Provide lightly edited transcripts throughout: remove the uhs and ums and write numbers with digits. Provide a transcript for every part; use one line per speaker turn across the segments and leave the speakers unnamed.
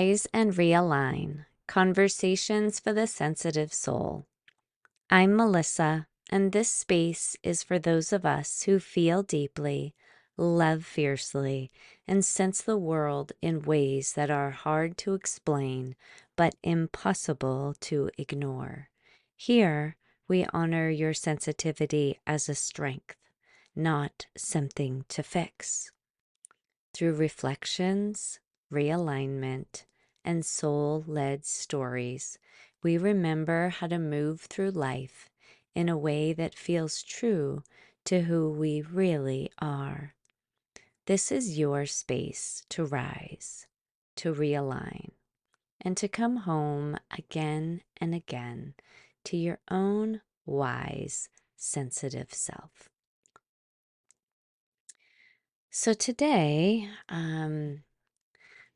Rise and realign. Conversations for the sensitive soul. I'm Melissa, and this space is for those of us who feel deeply, love fiercely, and sense the world in ways that are hard to explain but impossible to ignore. Here, we honor your sensitivity as a strength, not something to fix. Through reflections, realignment, and soul led stories, we remember how to move through life in a way that feels true to who we really are. This is your space to rise, to realign, and to come home again and again to your own wise, sensitive self. So today,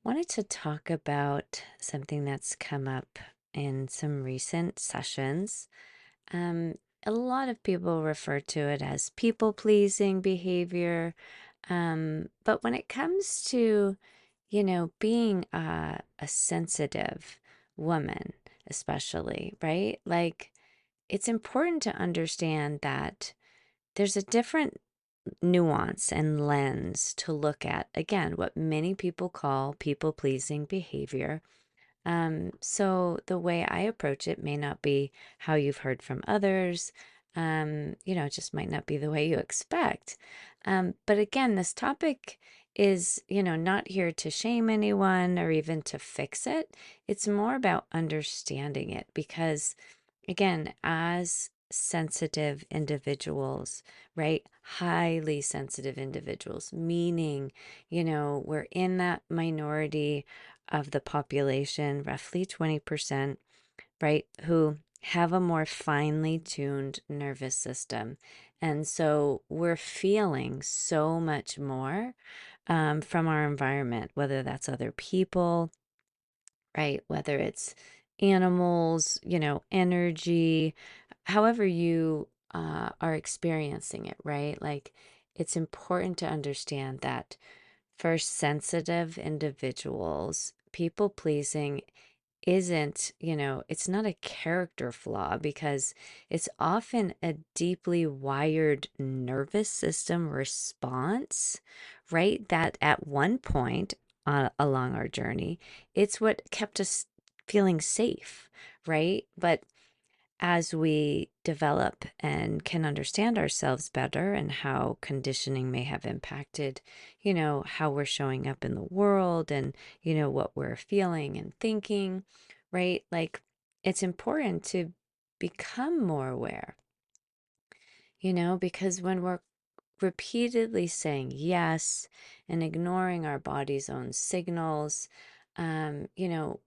wanted to talk about something that's come up in some recent sessions. Um, a lot of people refer to it as people pleasing behavior. But when it comes to, being a sensitive woman, especially, right? Like, it's important to understand that there's a different nuance and lens to look at, again, what many people call people pleasing behavior. So the way I approach it may not be how you've heard from others. It just might not be the way you expect. But again, this topic is, not here to shame anyone or even to fix it. It's more about understanding it because, again, as sensitive individuals, right? Highly sensitive individuals, meaning, we're in that minority of the population, roughly 20%, right, who have a more finely tuned nervous system. And so we're feeling so much more from our environment, whether that's other people, right? Whether it's animals, energy, however you are experiencing it, right? Like it's important to understand that for sensitive individuals, people pleasing isn't, it's not a character flaw because it's often a deeply wired nervous system response, right? That at one point along our journey, it's what kept us feeling safe, right? But as we develop and can understand ourselves better and how conditioning may have impacted, how we're showing up in the world and, what we're feeling and thinking, right? Like it's important to become more aware, because when we're repeatedly saying yes and ignoring our body's own signals, um, you know,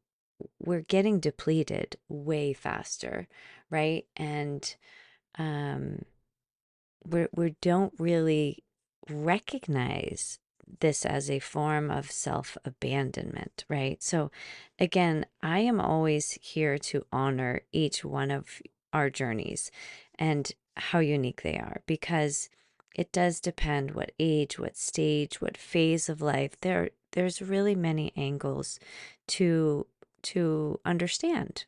we're getting depleted way faster, right? And um, we don't really recognize this as a form of self-abandonment, right? So again, I am always here to honor each one of our journeys and how unique they are because it does depend what age, what stage, what phase of life. There's really many angles to understand,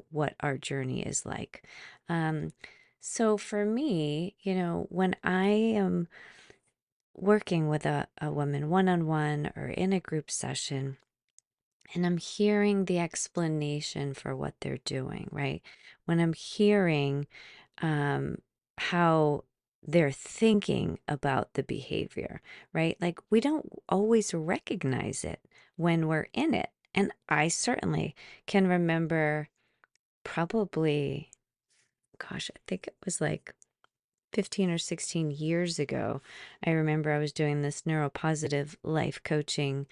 what our journey is like. Um, so for me, when I am working with a woman one on one or in a group session, and I'm hearing the explanation for what they're doing, right? When I'm hearing how they're thinking about the behavior, right? Like we don't always recognize it when we're in it. And I certainly can remember probably, gosh, I think it was like 15 or 16 years ago, I remember I was doing this neuropositive life coaching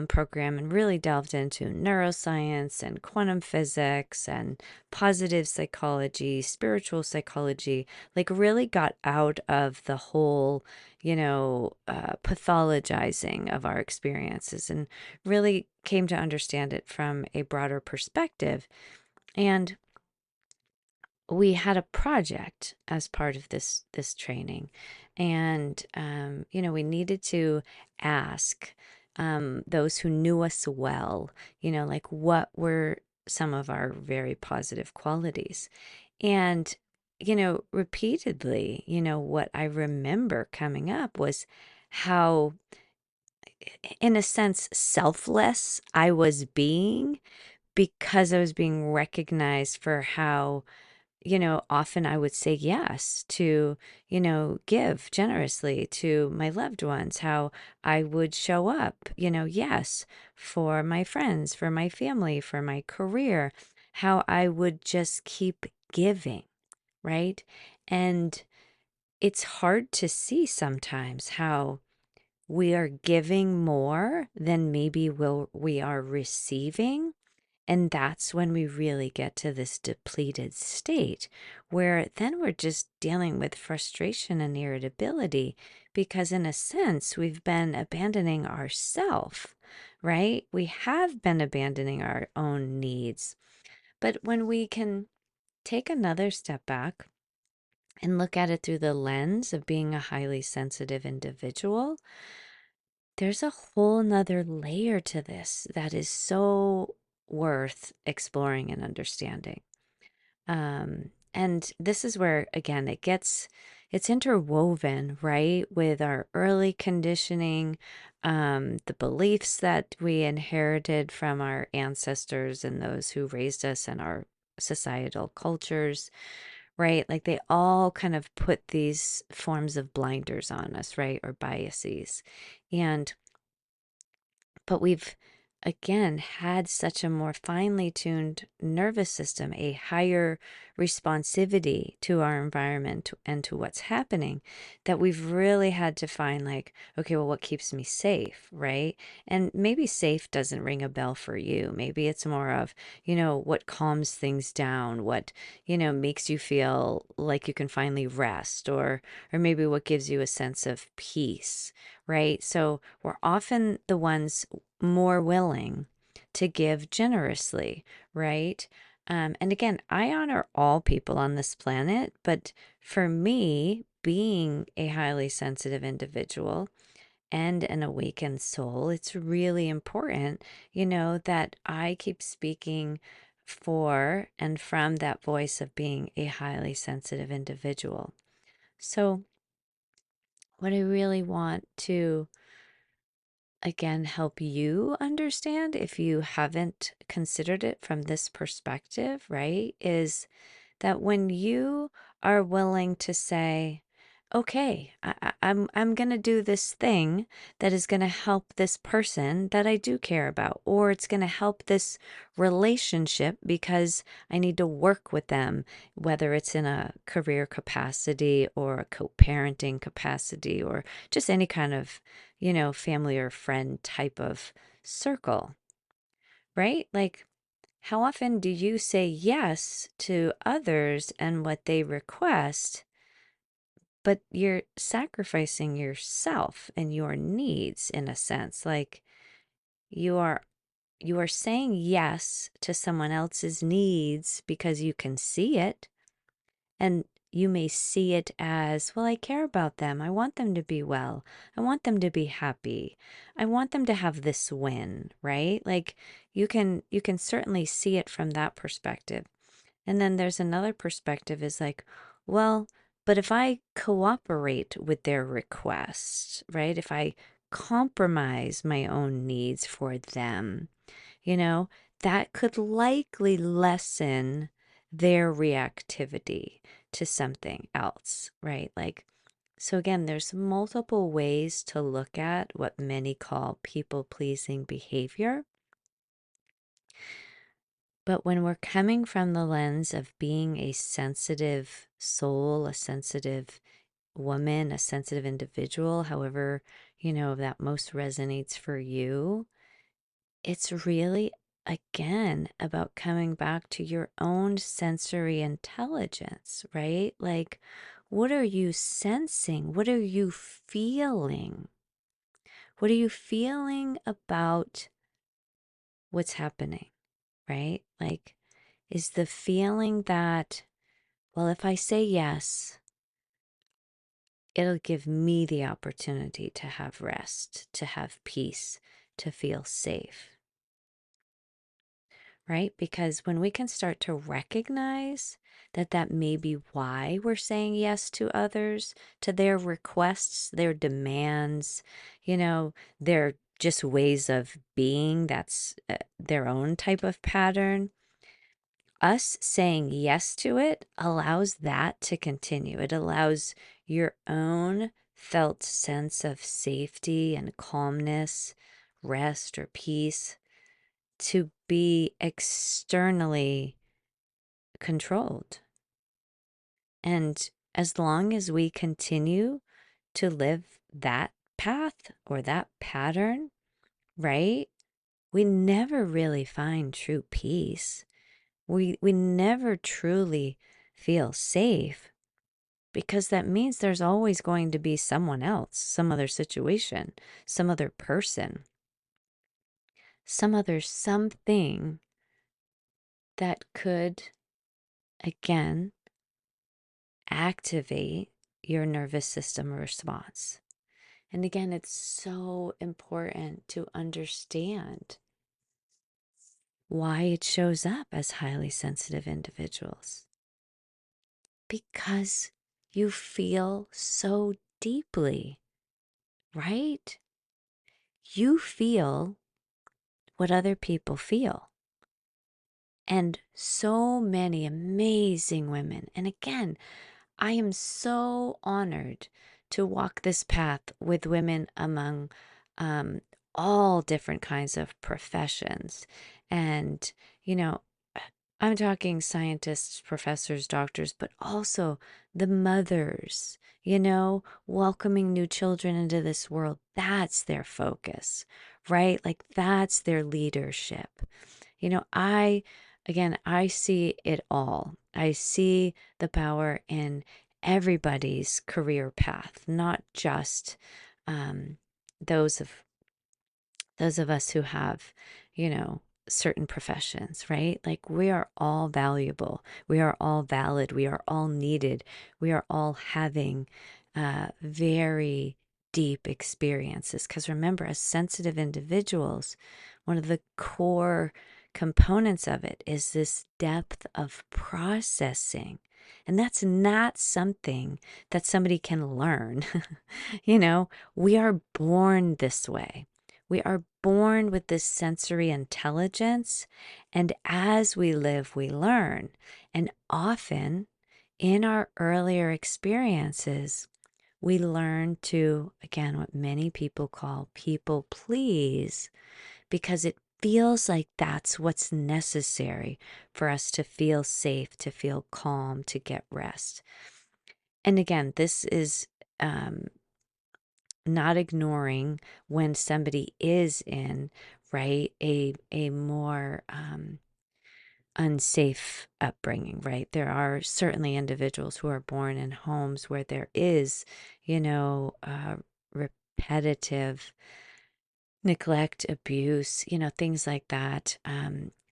program and really delved into neuroscience and quantum physics and positive psychology, spiritual psychology, like really got out of the whole, pathologizing of our experiences and really came to understand it from a broader perspective. And we had a project as part of this training, and we needed to ask those who knew us well, like what were some of our very positive qualities. And, repeatedly, what I remember coming up was how, in a sense, selfless I was being because I was being recognized for how, often I would say yes to, give generously to my loved ones, how I would show up, yes, for my friends, for my family, for my career, how I would just keep giving, right? And it's hard to see sometimes how we are giving more than maybe we are receiving, and that's when we really get to this depleted state where then we're just dealing with frustration and irritability because, in a sense, we've been abandoning ourself, right? We have been abandoning our own needs. But when we can take another step back and look at it through the lens of being a highly sensitive individual, there's a whole nother layer to this that is so worth exploring and understanding. And this is where, again, it's interwoven, right, with our early conditioning, the beliefs that we inherited from our ancestors and those who raised us and our societal cultures, right? Like they all kind of put these forms of blinders on us, right, or biases. And but we've again had such a more finely tuned nervous system, a higher responsivity to our environment and to what's happening, that we've really had to find, like, okay, well, what keeps me safe, right? And maybe safe doesn't ring a bell for you. Maybe it's more of, what calms things down, what, makes you feel like you can finally rest, or maybe what gives you a sense of peace, right? So we're often the ones more willing to give generously, right? And again, I honor all people on this planet, but for me, being a highly sensitive individual and an awakened soul, it's really important, that I keep speaking for and from that voice of being a highly sensitive individual. So, what I really want to again help you understand, if you haven't considered it from this perspective, right, is that when you are willing to say, okay, I'm going to do this thing that is going to help this person that I do care about, or it's going to help this relationship because I need to work with them, whether it's in a career capacity or a co-parenting capacity or just any kind of, family or friend type of circle, right? Like, how often do you say yes to others and what they request, but you're sacrificing yourself and your needs in a sense? Like you are you are saying yes to someone else's needs because you can see it, and you may see it as, well, I care about them. I want them to be well. I want them to be happy. I want them to have this win, right? Like you can certainly see it from that perspective. And then there's another perspective is like, well, but if I cooperate with their requests, right? If I compromise my own needs for them, you know, that could likely lessen their reactivity to something else, right? Like, so again, there's multiple ways to look at what many call people pleasing behavior. But when we're coming from the lens of being a sensitive soul, a sensitive woman, a sensitive individual, however, that most resonates for you, it's really, again, about coming back to your own sensory intelligence, right? Like, what are you sensing? What are you feeling? What are you feeling about what's happening, right? Like, is the feeling that, well, if I say yes, it'll give me the opportunity to have rest, to have peace, to feel safe, right? Because when we can start to recognize that that may be why we're saying yes to others, to their requests, their demands, their just ways of being, that's their own type of pattern. Us saying yes to it allows that to continue. It allows your own felt sense of safety and calmness, rest or peace to be externally controlled. And as long as we continue to live that path or that pattern, right? We never really find true peace. We never truly feel safe because that means there's always going to be someone else, some other situation, some other person, some other something that could, again, activate your nervous system response. And again, it's so important to understand why it shows up as highly sensitive individuals. Because you feel so deeply, right? You feel what other people feel. And so many amazing women. And again, I am so honored to walk this path with women among um, all different kinds of professions. And, you know, I'm talking scientists, professors, doctors, but also the mothers, welcoming new children into this world. That's their focus, right? Like that's their leadership. I see it all. I see the power in everybody's career path, not just um, those of us who have, you know, certain professions, right? Like we are all valuable. We are all valid. We are all needed. We are all having very deep experiences. Because remember, as sensitive individuals, one of the core components of it is this depth of processing. And that's not something that somebody can learn. We are born this way. We are born with this sensory intelligence, and as we live, we learn. And often in our earlier experiences, we learn to, again, what many people call people please, because it feels like that's what's necessary for us to feel safe, to feel calm, to get rest. And again, this is um, not ignoring when somebody is in, right, a more unsafe upbringing, right? There are certainly individuals who are born in homes where there is, repetitive neglect, abuse, things like that.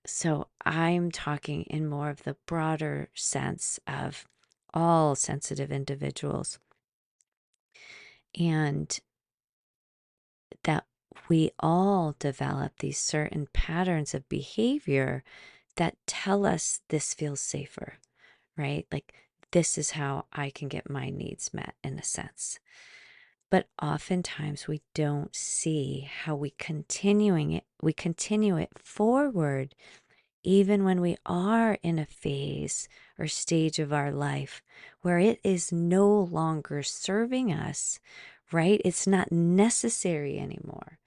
So I'm talking in more of the broader sense of all sensitive individuals, and that we all develop these certain patterns of behavior that tell us this feels safer, right? Like this is how I can get my needs met in a sense. But oftentimes we don't see how we continue it forward even when we are in a phase or stage of our life where it is no longer serving us, right? It's not necessary anymore.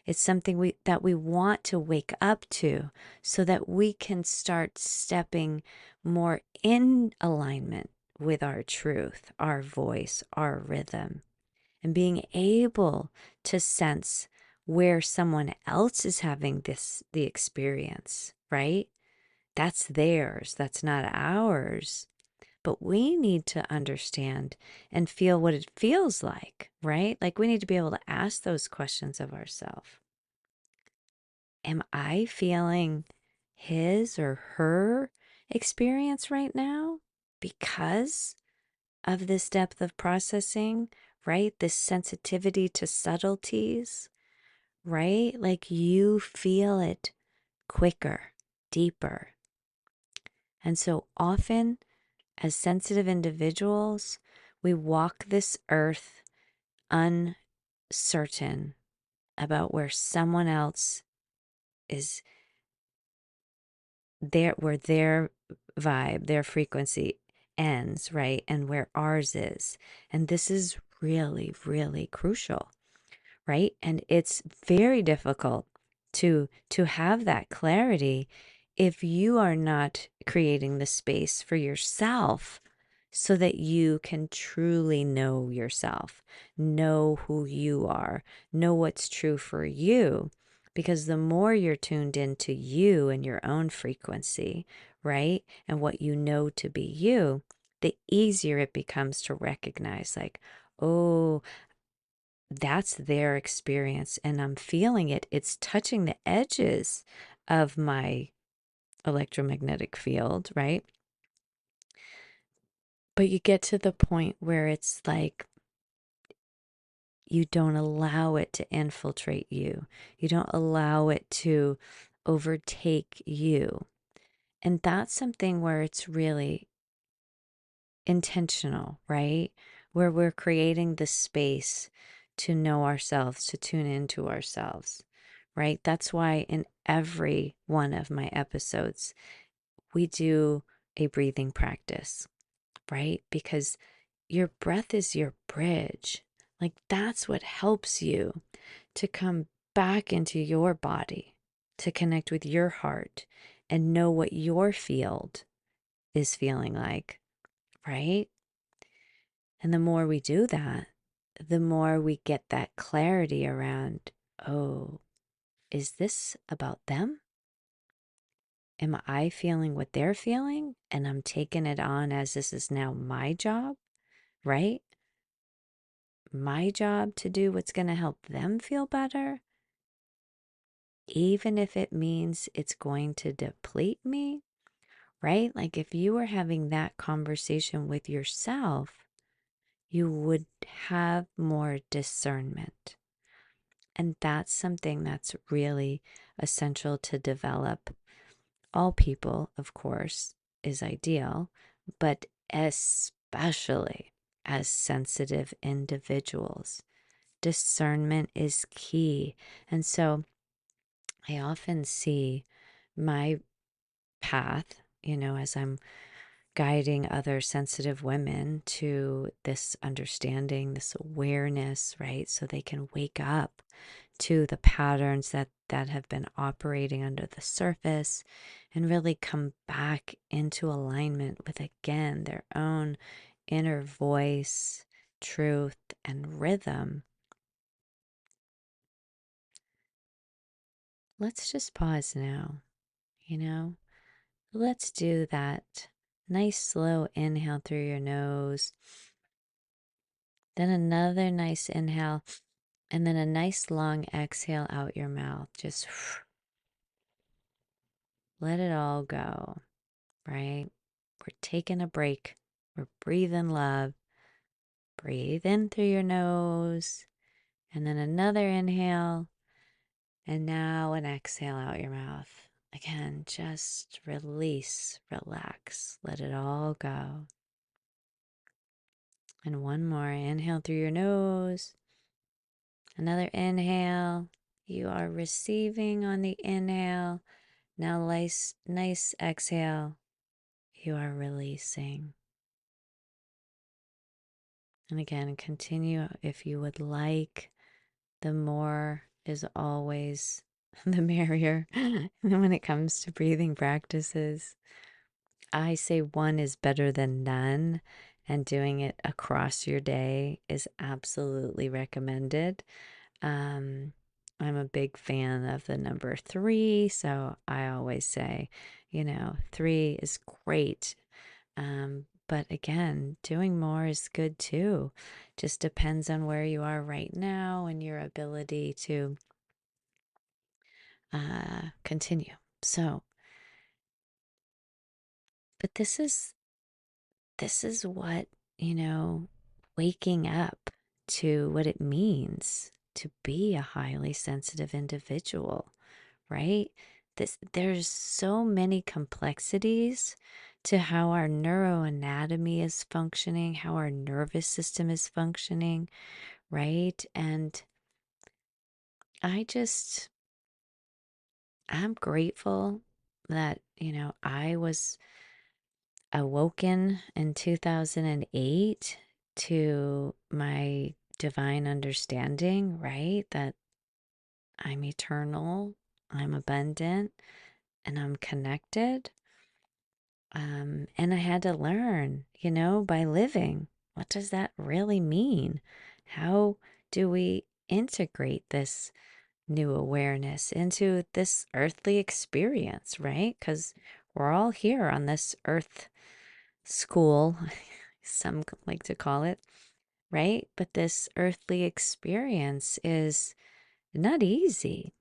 It's something that we want to wake up to so that we can start stepping more in alignment with our truth, our voice, our rhythm, and being able to sense where someone else is having the experience, right? That's theirs, that's not ours. But we need to understand and feel what it feels like, right? Like we need to be able to ask those questions of ourselves. Am I feeling his or her experience right now because of this depth of processing, right? This sensitivity to subtleties, right? Like you feel it quicker, deeper. And so often, as sensitive individuals, we walk this earth uncertain about where someone else is there, where their vibe, their frequency ends, right? And where ours is. And this is really, really crucial, right? And it's very difficult to have that clarity if you are not creating the space for yourself so that you can truly know yourself, know who you are, know what's true for you. Because the more you're tuned into you and your own frequency, right? And what you know to be you, the easier it becomes to recognize, like, oh, that's their experience and I'm feeling it. It's touching the edges of my electromagnetic field, right? But you get to the point where it's like you don't allow it to infiltrate you, you don't allow it to overtake you. And that's something where it's really intentional, right? Where we're creating the space to know ourselves, to tune into ourselves, right? That's why in every one of my episodes, we do a breathing practice, right? Because your breath is your bridge. Like that's what helps you to come back into your body, to connect with your heart and know what your field is feeling like, right? And the more we do that, the more we get that clarity around, oh, is this about them? Am I feeling what they're feeling? And I'm taking it on as this is now my job, right? My job to do what's going to help them feel better, even if it means it's going to deplete me, right? Like if you were having that conversation with yourself, you would have more discernment. And that's something that's really essential to develop. All people, of course, is ideal, but especially as sensitive individuals, discernment is key. And so I often see my path, as I'm guiding other sensitive women to this understanding, this awareness, right? So they can wake up to the patterns that have been operating under the surface and really come back into alignment with again their own inner voice, truth, and rhythm. Let's just pause now, you know? Let's do that nice slow inhale through your nose, then another nice inhale, and then a nice long exhale out your mouth. Just let it all go, right? We're taking a break. We're breathing love. Breathe in through your nose, and then another inhale, and now an exhale out your mouth. Again, just release, relax, let it all go. And one more inhale through your nose. Another inhale. You are receiving on the inhale. Now, nice exhale. You are releasing. And again, continue if you would like. The more is always the merrier when it comes to breathing practices. I say one is better than none, and doing it across your day is absolutely recommended. Um, I'm a big fan of the number three, so I always say, three is great. But again, doing more is good too. Just depends on where you are right now and your ability to continue. So, but this is what, waking up to what it means. to be a highly sensitive individual, right? There's so many complexities to how our neuroanatomy is functioning, how our nervous system is functioning, right? And I just I'm grateful that, I was awoken in 2008 to my divine understanding, right? That I'm eternal, I'm abundant, and I'm connected. And I had to learn, by living. What does that really mean? How do we integrate this new awareness into this earthly experience, right? Because we're all here on this earth school, some like to call it, right? But this earthly experience is not easy.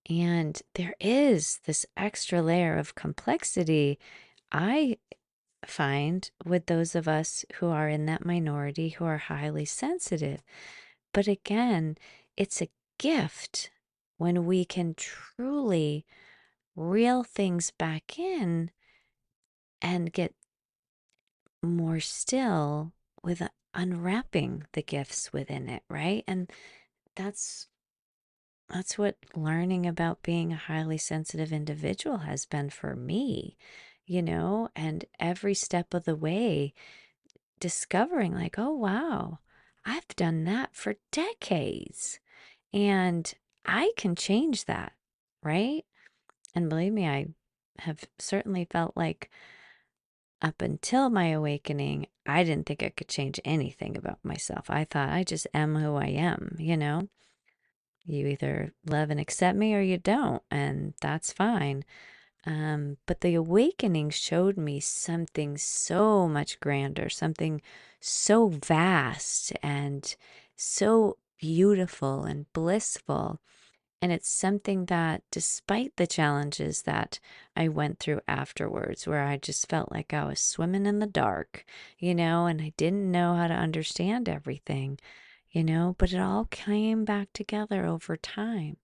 And there is this extra layer of complexity I find with those of us who are in that minority who are highly sensitive. But again, it's a gift when we can truly reel things back in and get more still with unwrapping the gifts within it, right? And that's that's what learning about being a highly sensitive individual has been for me, and every step of the way discovering like, oh wow, I've done that for decades and I can change that, right? And believe me, I have certainly felt like up until my awakening, I didn't think I could change anything about myself. I thought I just am who I am, You either love and accept me or you don't, and that's fine. But the awakening showed me something so much grander, something so vast and so beautiful and blissful. And it's something that, despite the challenges that I went through afterwards, where I just felt like I was swimming in the dark, and I didn't know how to understand everything, but it all came back together over time.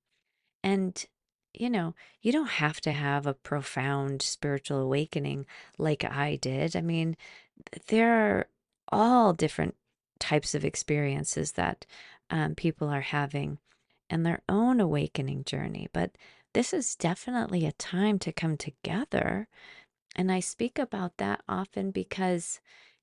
And, you don't have to have a profound spiritual awakening like I did. I mean, there are all different types of experiences that people are having and their own awakening journey. But this is definitely a time to come together. And I speak about that often because,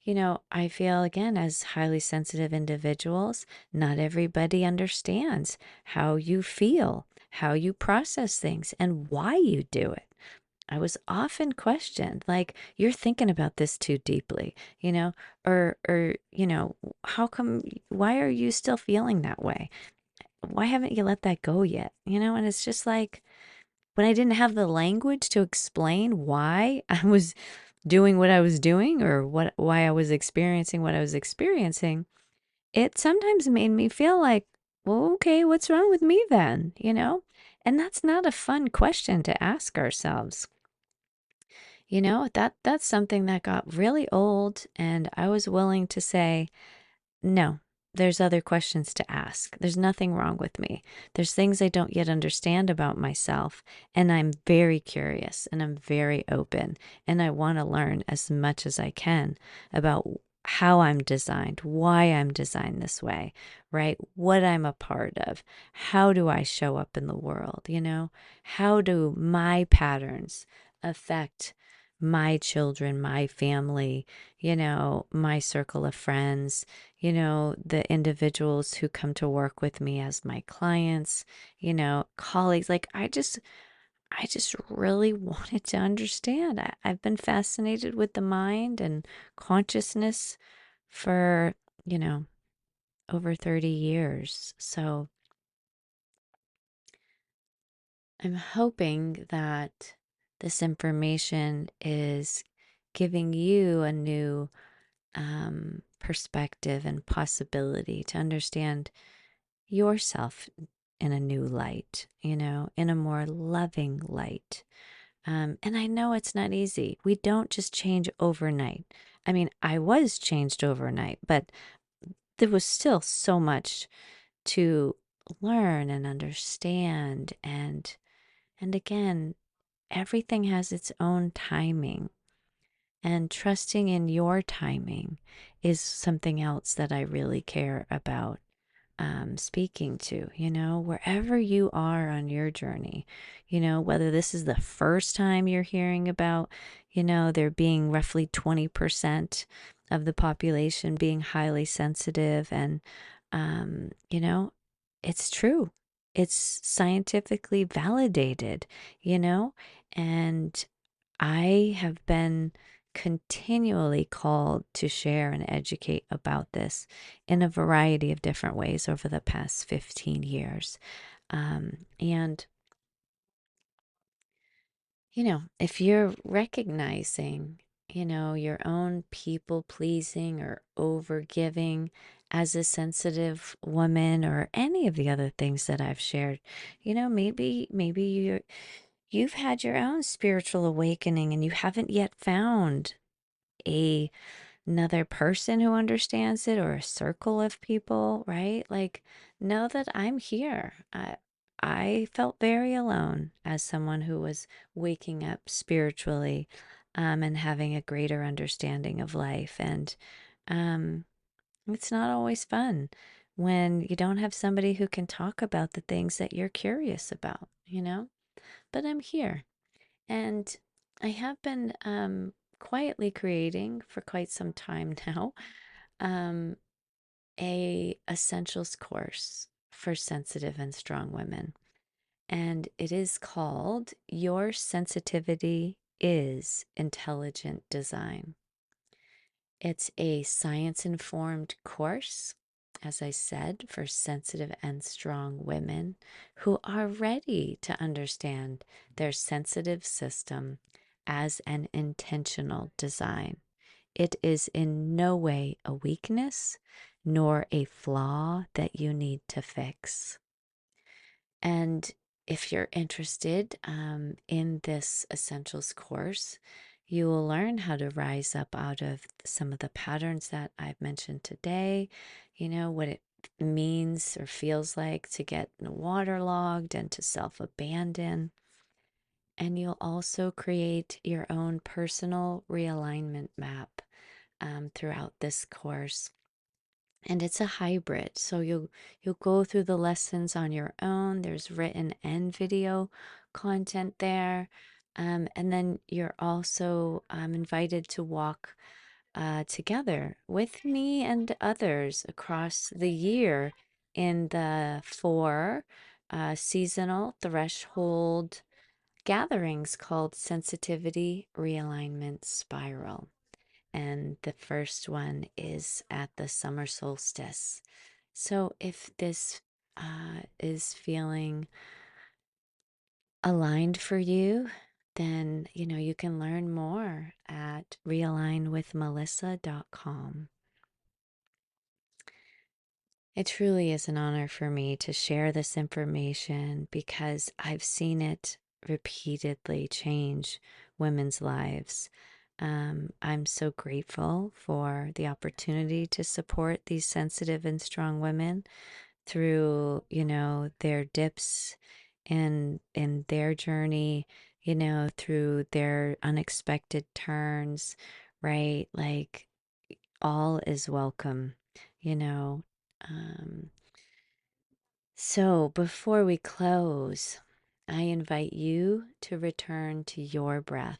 I feel again, as highly sensitive individuals, not everybody understands how you feel, how you process things, and why you do it. I was often questioned, like, you're thinking about this too deeply, or, how come, why are you still feeling that way? Why haven't you let that go yet? And it's just like when I didn't have the language to explain why I was doing what I was doing or why I was experiencing what I was experiencing, it sometimes made me feel like, well, okay, what's wrong with me then? And that's not a fun question to ask ourselves. That's something that got really old and I was willing to say, no, there's other questions to ask. There's nothing wrong with me. There's things I don't yet understand about myself. And I'm very curious and I'm very open. And I want to learn as much as I can about how I'm designed, why I'm designed this way, right? What I'm a part of. How do I show up in the world? How do my patterns affect my children, my family, my circle of friends, the individuals who come to work with me as my clients, colleagues. Like I just really wanted to understand. I've been fascinated with the mind and consciousness for, you know, over 30 years. So I'm hoping that this information is giving you a new perspective and possibility to understand yourself in a new light, in a more loving light. And I know it's not easy. We don't just change overnight. I mean, I was changed overnight, but there was still so much to learn and understand. And again, everything has its own timing. And trusting in your timing is something else that I really care about speaking to, wherever you are on your journey, whether this is the first time you're hearing about, there being roughly 20% of the population being highly sensitive. And, it's true. It's scientifically validated, you know, and I have been continually called to share and educate about this in a variety of different ways over the past 15 years. And, if you're recognizing, your own people pleasing or over giving as a sensitive woman or any of the other things that I've shared, maybe you've had your own spiritual awakening and you haven't yet found a another person who understands it or a circle of people, right? Like, know that I'm here. I felt very alone as someone who was waking up spiritually, and having a greater understanding of life. And um, it's not always fun when you don't have somebody who can talk about the things that you're curious about. But I'm here. And I have been quietly creating for quite some time now um, a essentials course for sensitive and strong women. And it is called Your Sensitivity is Intelligent Design. It's a science informed course, as I said, for sensitive and strong women who are ready to understand their sensitive system as an intentional design. It is in no way a weakness nor a flaw that you need to fix. And if you're interested in this essentials course, you will learn how to rise up out of some of the patterns that I've mentioned today, what it means or feels like to get waterlogged and to self abandon. And you'll also create your own personal realignment map throughout this course. And it's a hybrid, so you'll go through the lessons on your own. There's written and video content there, and then you're also invited to walk together with me and others across the year in the four seasonal threshold gatherings called Sensitivity Realignment Spiral. And the first one is at the summer solstice. So if this is feeling aligned for you, then you can learn more at realignwithmelissa.com. It truly is an honor for me to share this information because I've seen it repeatedly change women's lives. I'm so grateful for the opportunity to support these sensitive and strong women through, their dips in their journey, through their unexpected turns, right? Like all is welcome, you know. Um, so before we close, I invite you to return to your breath,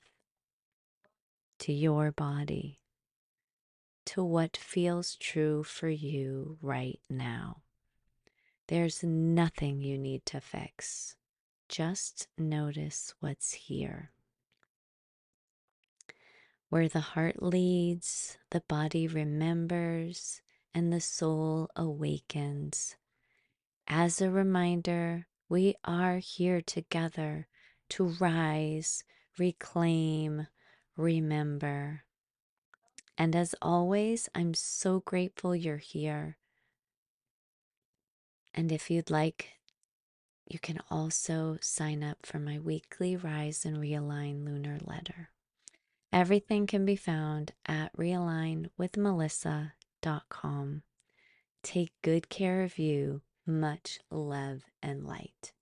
to your body, to what feels true for you right now. There's nothing you need to fix. Just notice what's here. Where the heart leads, the body remembers, and the soul awakens. As a reminder, we are here together to rise, reclaim, remember. And as always, I'm so grateful you're here. And if you'd like, you can also sign up for my weekly Rise and Realign lunar letter. Everything can be found at realignwithmelissa.com. Take good care of you Much love and light.